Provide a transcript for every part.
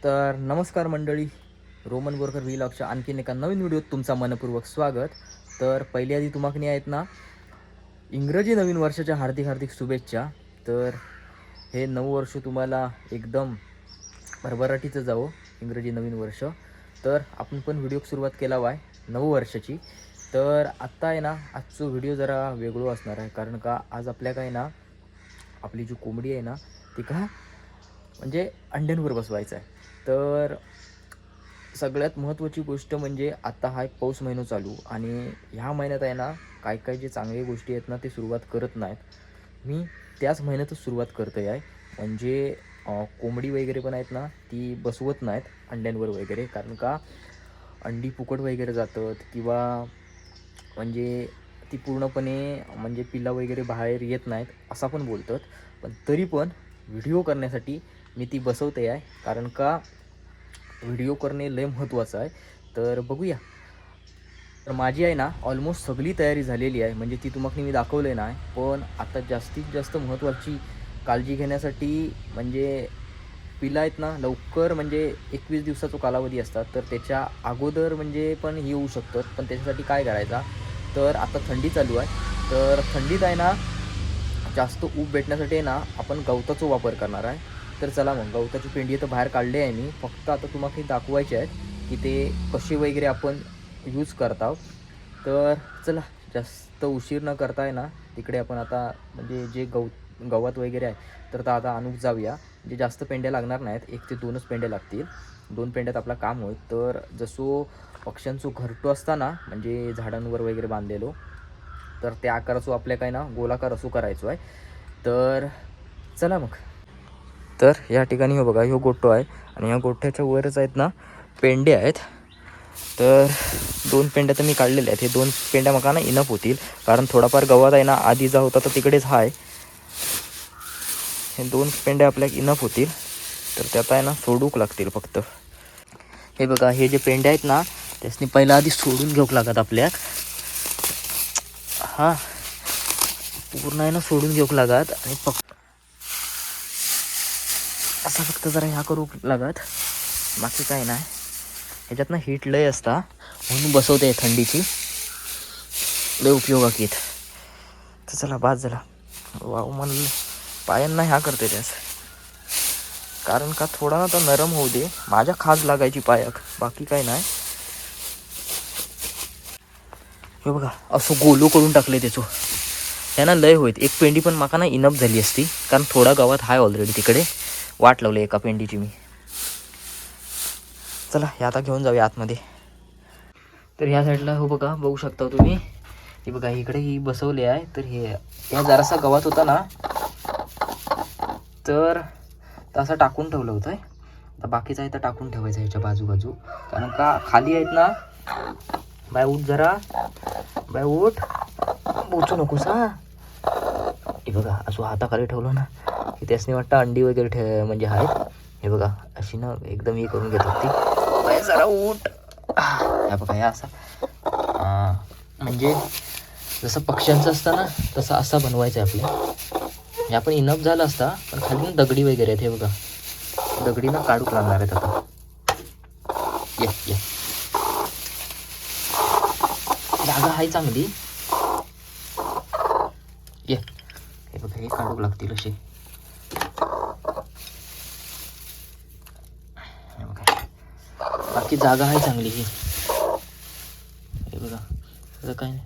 तर नमस्कार मंडळी, रोमन बोरकर व्लॉगच्या आणखीन एका नवीन व्हिडिओत तुमचा मनपूर्वक स्वागत. तर पहिली आधी तुम्हाला आहेत ना इंग्रजी नवीन वर्षाच्या हार्दिक हार्दिक शुभेच्छा. तर हे नवं वर्ष तुम्हाला एकदम भरभराटीचं जावं, इंग्रजी नवीन वर्ष. तर आपण पण व्हिडिओ सुरुवात केला आहे नवं वर्षाची. तर आत्ता आहे ना आजचा व्हिडिओ जरा वेगळं असणार आहे, कारण का आज आपल्या काय ना आपली जी कोंबडी आहे ना ती का म्हणजे अंड्यांवर बसवायचं आहे. तर सगळ्यात महत्त्वाची गोष्ट म्हणजे आता हा एक पाऊस महिना चालू आणि ह्या महिन्यात आहे ना काय काय जे चांगल्या गोष्टी आहेत ना ते सुरुवात करत नाहीत. मी त्याच महिन्यातच सुरुवात करतो आहे. म्हणजे कोंबडी वगैरे पण आहेत ना ती बसवत नाहीत अंड्यांवर वगैरे, कारण का अंडी फुकट वगैरे जातात किंवा म्हणजे ती पूर्णपणे म्हणजे पिल्ला वगैरे बाहेर येत नाहीत असं पण बोलतात. पण तरी पण व्हिडिओ करण्यासाठी मी ती बसवते आहे, कारण का व्हिडिओ करणे लय महत्त्वाचं आहे. तर बघूया. तर माझी आहे ना ऑलमोस्ट सगळी तयारी झालेली आहे, म्हणजे ती तुम्हाला मी दाखवले नाही. पण आता जास्तीत जास्त महत्त्वाची काळजी घेण्यासाठी म्हणजे पिला आहेत ना लवकर म्हणजे 21 दिवसाचा कालावधी असतात, तर त्याच्या अगोदर म्हणजे पण येऊ शकतात. पण त्याच्यासाठी काय करायचा, तर आता थंडी चालू आहे, तर थंडीत आहे ना जास्त ऊब भेटण्यासाठी आहे ना आपण गवताचा वापर करणार आहे. तर चला मग गवताची पेंडी तर बाहेर काढली आहे मी, फक्त आता तुम्हाला दाखवायचे आहेत की ते कसे वगैरे आपण यूज करतो. तर चला जास्त उशीर न करता आहे ना तिकडे आपण आता म्हणजे जे गवत वगैरे आहे तर आता आणून जाऊया. म्हणजे जास्त पेंड्या लागणार नाहीत, 1 ते 2च पेंड्या लागतील. 2 पेंड्यात आपलं काम होईल. तर जसो पक्ष्यांचं घरटं असताना म्हणजे झाडांवर वगैरे बांधलेलो, तर त्या आकाराचं आपल्या काय ना गोलाकार असो करायचो आहे. तर चला मग. तर या ठिकाणी हो बघा, ह्यो गोठो आहे आणि या गोठ्याच्या वरच आहेत ना पेंड्या आहेत. तर 2 पेंड्या तर मी काढलेल्या आहेत. हे 2 पेंड्या मका ना इनफ होतील, कारण थोडाफार गवत आहे ना आधी जा होता तर तिकडेच आहे. हे 2 पेंड्या आपल्या इनफ होतील, तर त्यात आहे ना सोडूक लागतील फक्त. हे बघा, हे जे पेंड्या आहेत ना त्यासनी पहिला आधी सोडून घेऊक लागत आपल्याक. हां, पूर्ण आहे ना सोडून घेऊक लागत आणि फक्त असं फक्त जरा ह्या करू लागत, बाकी काय नाही. ह्याच्यात ना हीट लय असता म्हणून बसवते थंडीची, लय उपयोगाक येत. तर चला बाद झाला. वाव म्हणलं पायांना ह्या करते त्यास, कारण का थोडा ना तर नरम होऊ दे, माझ्या खाज लागायची पायाक, बाकी काय नाही. हे बघा असं गोलू करून टाकले त्याचं, त्यांना लय होईत. एक पेंडी पण माका ना इनफ झाली असती, कारण थोडा गावात आहे ऑलरेडी. तिकडे वाट लावली एका पेंडीची मी. चला हे आता घेऊन जाऊया आतमध्ये. तर ह्या साईडला हो बघा, बघू शकता तुम्ही. हे बघा इकडे ही बसवली आहे. तर हे ह्या जरासा गवत होता ना तर तसं टाकून ठेवलं होतं. आता बाकीचं आहे तर टाकून ठेवायचं ह्याच्या बाजू, कारण का खाली आहेत ना. बाय उठ जरा, बाय उठ, बोचू नकोस हा. हे बघा असं हाताखाली ठेवलं ना की त्यासनी वाटतं अंडी वगैरे म्हणजे आहेत. हे बघा अशी ना एकदम हे करून घेतात ती. बाय जरा उठ. ह्या बघा ह्या असा म्हणजे जसं पक्ष्यांचं असतं ना तसं असा बनवायचं आहे आपल्या. हे आपण इनफ झालं असता, पण खाली ना दगडी वगैरे आहेत. हे बघा दगडी ना काढूक लागणार आहेत आता. ये ये जागा आहे चांगली. ये हे बघा हे काढूक लागतील असे. हे बघा बाकी जागा आहे चांगली ही. हे बघा असं काय नाही,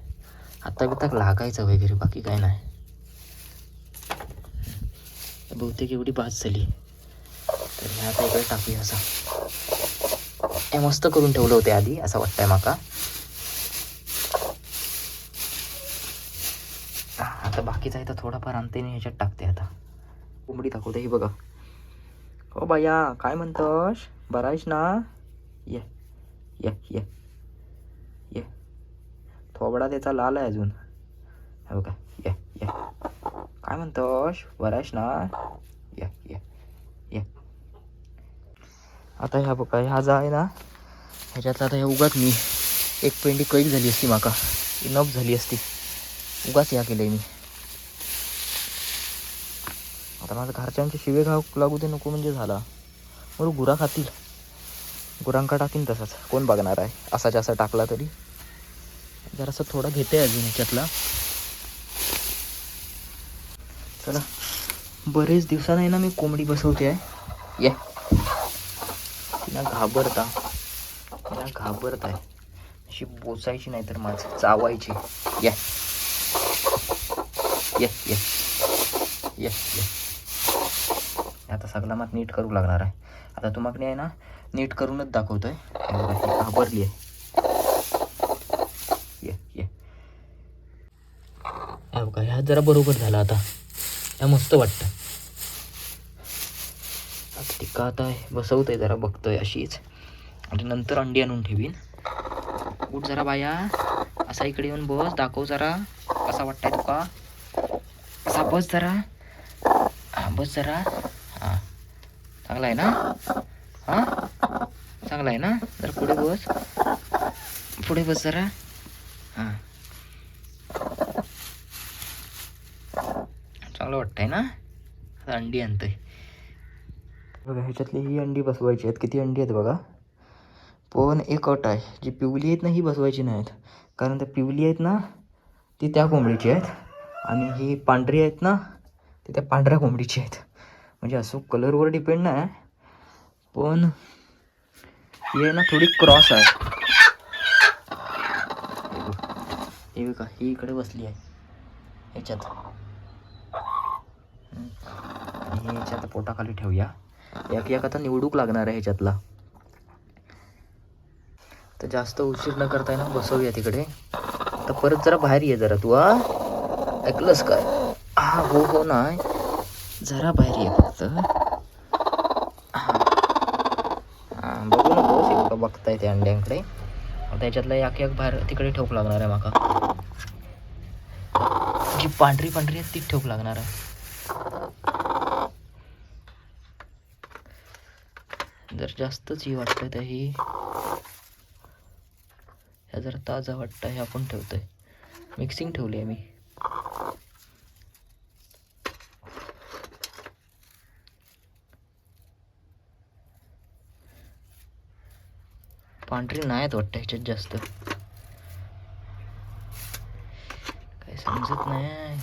हाता बिताक लागायचं वगैरे, बाकी काय नाही. बहुतेक एवढी बाज झाली, तर ह्या आता इकडे टाकूया. असा हे मस्त करून ठेवलं होते आधी असं वाटतंय माका. आता बाकीचं आहे तर थोडाफार अंतेने ह्याच्यात टाकते. आता कोंबडी दाखवते. ही बघा. हो बाया काय म्हणतोस, बरायस ना. ये ये ये ये, थोबडा त्याचा लाल आहे अजून. हे बघा ये ये, काय म्हणतोस, बरायस ना. ये ये ये. आता ह्या बघा ह्या जा आहे ना ह्याच्यातला आता ह्या उगाच मी एक पेंडी कैक झाली असती माका, इनफ झाली असती. उगाच या केलं मी. आता माझं घरच्यांचे शिवे घाव लागू दे नको म्हणजे झाला, मग गुरा खातील. गुरांका टाकीन तसाच, कोण बघणार आहे, असाच्या असा टाकला तरी. जरासं थोडा घेते अजून ह्याच्यातला. चला, बरेच दिवसांनी ना मी कोंबडी बसवते आहे. ये तिला घाबरता, तिला घाबरत आहे. अशी बोचायची नाही तर माझं चावायची. ये ये ये ये ये. आता सगळा मात नीट करू लागणार आहे. आता तुम्हाला आहे ना नीट करूनच दाखवतोय. घाबरली आहे. ये ये. बघा ह्या जरा बरोबर झाला. आता ह्या मस्त वाटतं. आता टिका आता बसवतोय, जरा बघतोय अशीच. आणि नंतर अंडी आणून ठेवीन. उठ जरा बाया, असा इकडे येऊन बस, दाखव जरा कसा वाटताय तुका. असा बस जरा, हां बस जरा. हां चांगला आहे ना, हां चांगला आहे ना. जरा पुढे बस, पुढे बस जरा. हां चांगलं वाटतंय ना. आता अंडी आणतोय बघा. ह्याच्यातली ही अंडी बसवायची आहेत. किती अंडी आहेत बघा. पण एक अट आहे, जी पिवली आहेत ना ही बसवायची नाहीत. कारण त्या पिवली आहेत ना ती त्या कोंबडीची आहेत, आणि ही पांढरी आहेत ना ती त्या पांढऱ्या कोंबडीची आहेत. म्हणजे असं कलरवर डिपेंड नाही, पण ही आहे ना थोडी क्रॉस आहे. हे बघा, ही इकडे बसली आहे ह्याच्यात. आणि हे ह्याच्यात पोटाखाली ठेवूया. एक आता निवडूक लागणार आहे ह्याच्यातला. तर जास्त उशीर न करता ना बसवूया तिकडे. तर परत जरा बाहेर ये जरा तू. ऐकलंस काय. हा हो नाही, जरा बाहेर ये फक्त. हां बघू नको बघताय त्या अंड्यांकडे. त्याच्यातला एक बाहेर तिकडे ठेवू लागणार आहे माका. जी पांढरी पांढरी आहे ती ठेवू लागणार आहे. जर जास्तच ही वाटतंय तर ही ह्या जरा ताजा वाटतं हे आपण ठेवतोय. मिक्सिंग ठेवली आहे मी. पांढरी नाहीत वाटतं ह्याच्यात जास्त, काय समजत नाही.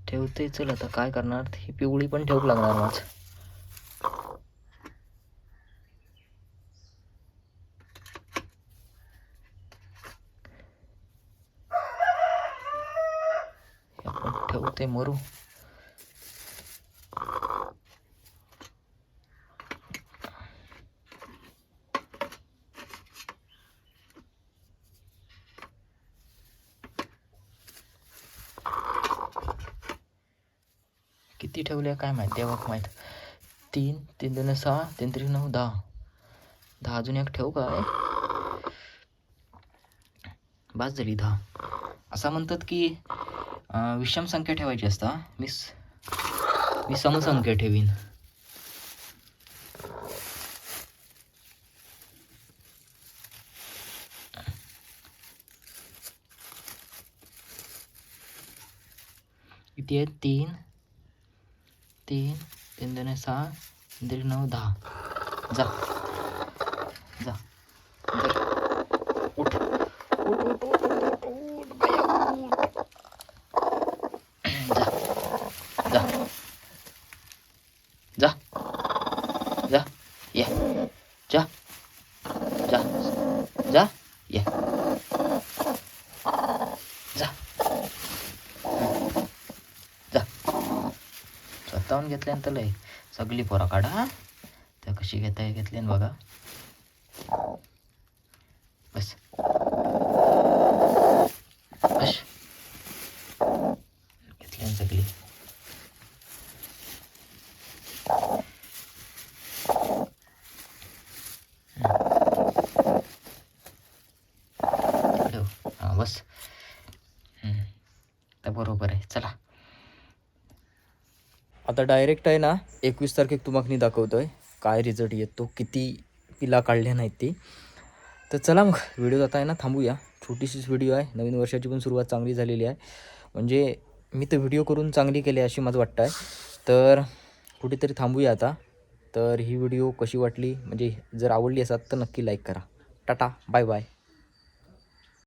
ठेवते चल. आता काय करणार, ही पिवळी पण ठेवू लागणार माझं. आपण ठेवते मरू. किती ठेवल्या काय माहिती, देवा माहीत. 3 3 2 6 3 3 9 10. अजून एक ठेवू काय. बस झाली 10. असं म्हणतात की विषम संख्या ठेवायची असता. मी समसंख्या ठेवीन. किती आहेत. 3 3 3 2 6 3 3 9 10. जा जा उठ उठ उठ उठ उठ उठ बाया उठ. जा जा जा ये. जा जा जा ये. जा जा. स्वतःहून घेतल्यानंतर लय सगळी पोरा काढा. त्या कशी घेतली बघा. बस बस घेतल्यान सगळी. हां बस. तर बरोबर आहे. चला आता डायरेक्ट आहे ना 21 तारखेक तुम्हाला दाखवतोय काय रिझल्ट येतो, किती पिला काढल्या नाहीत ती. तर चला मग व्हिडिओ आता आहे ना थांबूया. छोटीशीच व्हिडिओ आहे. नवीन वर्षाची पण सुरुवात चांगली झालेली आहे. म्हणजे मी तर व्हिडिओ करून चांगली केली अशी माझं वाटतं आहे. तर कुठेतरी थांबूया आता. तर ही व्हिडिओ कशी वाटली म्हणजे जर आवडली असाल तर नक्की लाईक करा. Tata, bye bye.